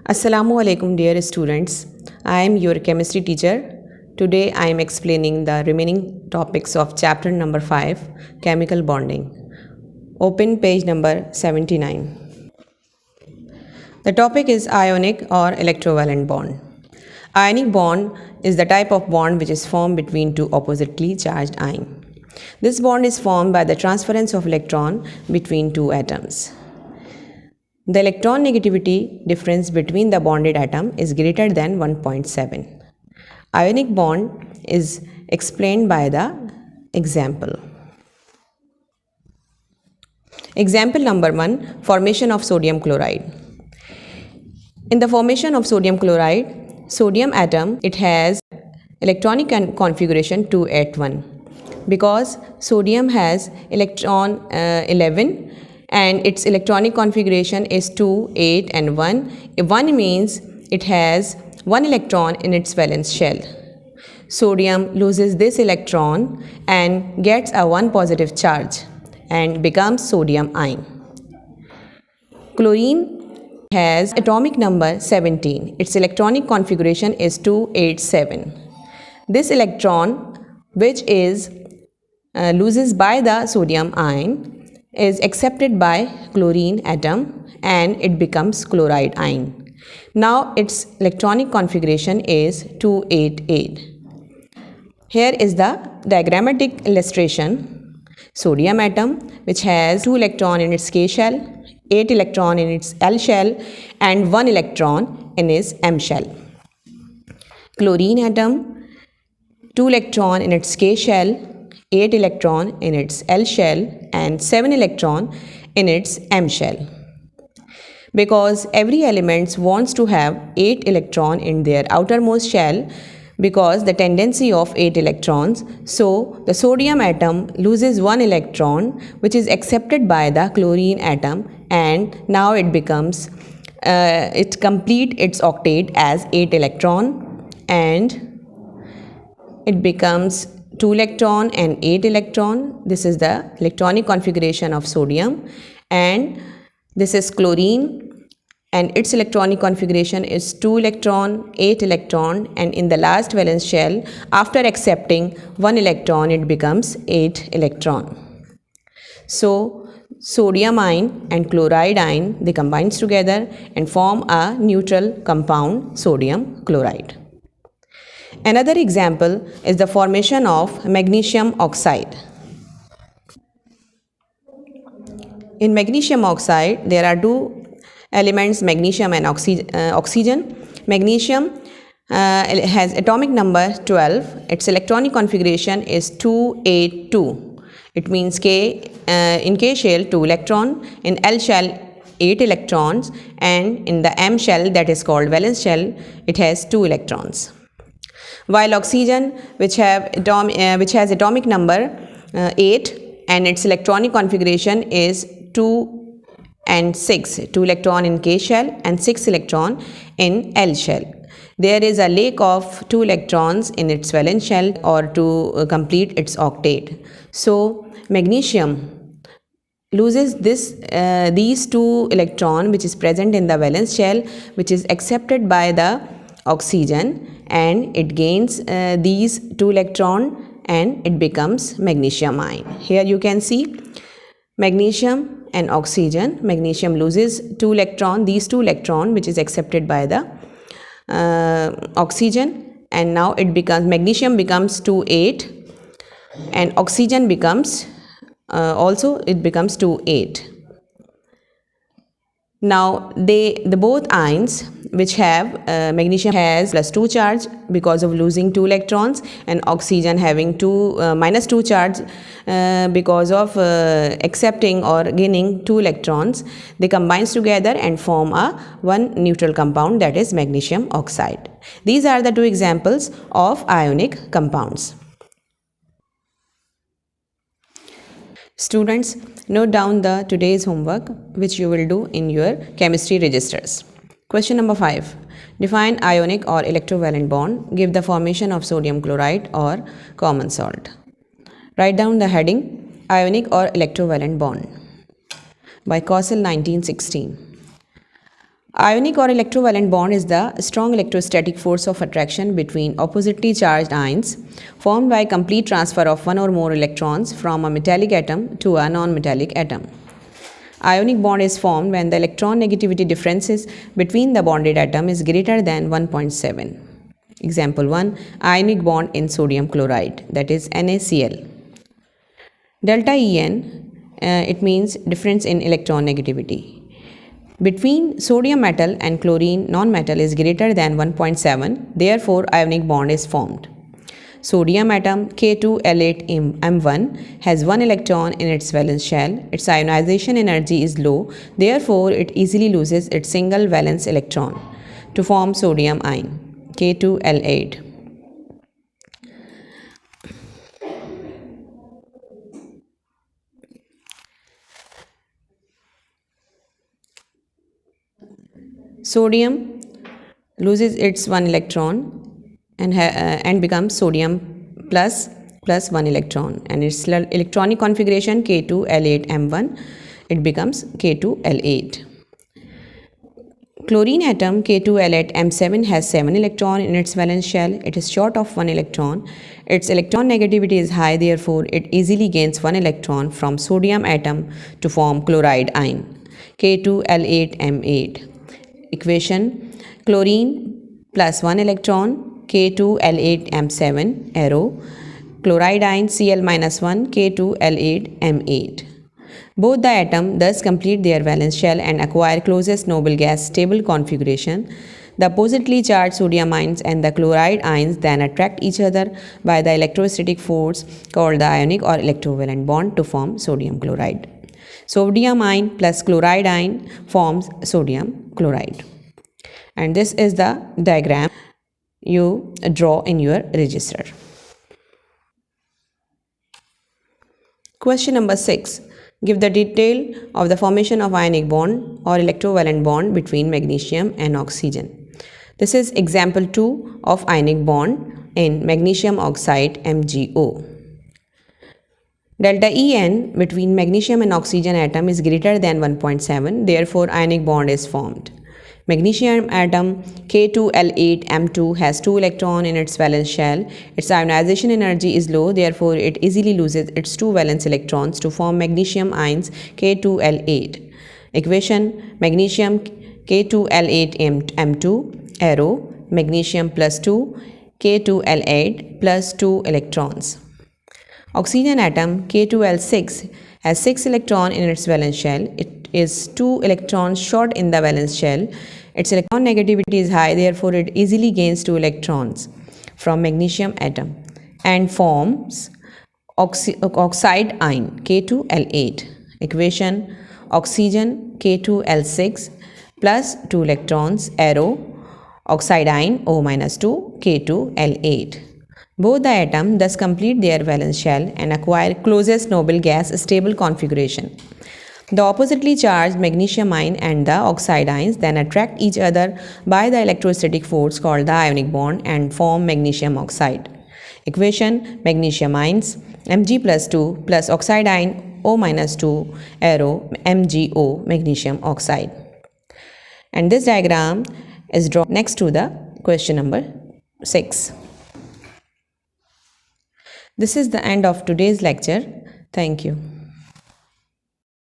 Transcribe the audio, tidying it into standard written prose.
Assalamu alaikum dear students. I am your chemistry teacher. Today I am explaining the remaining topics of chapter number 5, chemical bonding. Open page number 79. The topic is ionic or electrovalent bond. Ionic bond is the type of bond which is formed between two oppositely charged ions. This bond is formed by the transference of electron between two atoms. The electron negativity difference between the bonded atom is greater than 1.7. Ionic bond is explained by the example. Example number 1, formation of sodium chloride. In the formation of sodium chloride, sodium atom, it has electronic configuration 281 because sodium has electron 11 and its electronic configuration is 2, 8 and 1. 1 means it has 1 electron in its valence shell. Sodium loses this electron and gets a 1 positive charge and becomes sodium ion. Chlorine has atomic number 17. Its electronic configuration is 287. This electron, which is loses by the sodium ion, is accepted by chlorine atom and it becomes chloride ion. Now its electronic configuration is 288. Here is the diagrammatic illustration. Sodium atom, which has 2 electron in its K shell, 8 electron in its L shell and 1 electron in its M shell. Chlorine atom, 2 electron in its K shell, 8 electron in its L shell and 7 electron in its M shell. Because every element wants to have 8 electron in their outermost shell because the tendency of 8 electrons, so the sodium atom loses 1 electron which is accepted by the chlorine atom and now it becomes it complete its octet as 8 electron and it becomes 2 electron and 8 electron. This is the electronic configuration of sodium and this is chlorine and its electronic configuration is 2 electron, 8 electron and in the last valence shell after accepting 1 electron it becomes 8 electron. So sodium ion and chloride ion, they combines together and form a neutral compound sodium chloride. Another example is the formation of magnesium oxide. In magnesium oxide, there are two elements, magnesium and oxygen. Magnesium has atomic number 12. Its electronic configuration is 282. It means in K shell 2 electron, in L shell 8 electrons and in the M shell, that is called valence shell, it has 2 electrons. While oxygen, which has atomic number 8 and its electronic configuration is 2 and 6, 2 electron in K shell and 6 electron in L shell. There is a lack of 2 electrons in its valence shell or to complete its octet. So magnesium loses these 2 electron which is present in the valence shell which is accepted by the oxygen and it gains these 2 electron and it becomes magnesium ion. Here you can see magnesium and oxygen. Magnesium loses 2 electron, these 2 electron which is accepted by the oxygen and now it becomes magnesium becomes 2,8 and oxygen becomes also it becomes 2,8. Now the both ions which have magnesium has +2 charge because of losing 2 electrons and oxygen having -2 charge because of accepting or gaining 2 electrons, they combines together and form a one neutral compound, that is magnesium oxide. These are the two examples of ionic compounds. Students, note down the today's homework which you will do in your chemistry registers. Question number 5. Define ionic or electrovalent bond. Give the formation of sodium chloride or common salt. Write down the heading Ionic or electrovalent bond by Kossel 1916. Ionic or electrovalent bond is the strong electrostatic force of attraction between oppositely charged ions formed by complete transfer of one or more electrons from a metallic atom to a non-metallic atom. Ionic bond is formed when the electron negativity differences between the bonded atom is greater than 1.7. Example 1, ionic bond in sodium chloride, that is NaCl. Delta En, it means difference in electron negativity. Between sodium metal and chlorine non-metal is greater than 1.7, therefore ionic bond is formed. Sodium atom K2L8M1 has one electron in its valence shell. Its ionization energy is low, therefore it easily loses its single valence electron to form sodium ion K2L8. Sodium loses its one electron and becomes sodium plus one electron, and its electronic configuration K2L8M1, it becomes K2L8. Chlorine atom K2L8M7 has 7 electrons in its valence shell. It is short of 1 electron. Its electron negativity is high, therefore it easily gains 1 electron from sodium atom to form chloride ion K2L8M8. Equation: chlorine plus 1 electron K2L8M7 arrow, chloride ion Cl-1 K2L8M8. Both the atoms thus complete their valence shell and acquire closest noble gas stable configuration. The oppositely charged sodium ions and the chloride ions then attract each other by the electrostatic force called the ionic or electrovalent bond to form sodium chloride. Sodium ion plus chloride ion forms sodium chloride. And this is the diagram you draw in your register. Question number 6. Give the detail of the formation of ionic bond or electrovalent bond between magnesium and oxygen. This is example 2 of ionic bond in magnesium oxide MgO. Delta En between magnesium and oxygen atom is greater than 1.7, therefore ionic bond is formed. Magnesium atom K2L8M2 has 2 electrons in its valence shell. Its ionization energy is low, therefore it easily loses its 2 valence electrons to form magnesium ions K2L8. Equation: magnesium K2L8M2 arrow, magnesium plus 2 K2L8 plus 2 electrons. Oxygen atom K2L6 has 6 electrons in its valence shell. It is 2 electrons short in the valence shell. Its electron negativity is high, therefore it easily gains 2 electrons from magnesium atom and forms oxide ion K2L8. Equation: oxygen K2L6 plus 2 electrons arrow, oxide ion O-2 K2L8. Both the atoms thus complete their valence shell and acquire closest noble gas stable configuration. The oppositely charged magnesium ion and the oxide ions then attract each other by the electrostatic force called the ionic bond and form magnesium oxide. Equation: magnesium ions Mg plus 2 plus oxide ion O-2 arrow MgO, magnesium oxide. And this diagram is drawn next to the question number 6. This is the end of today's lecture. Thank you.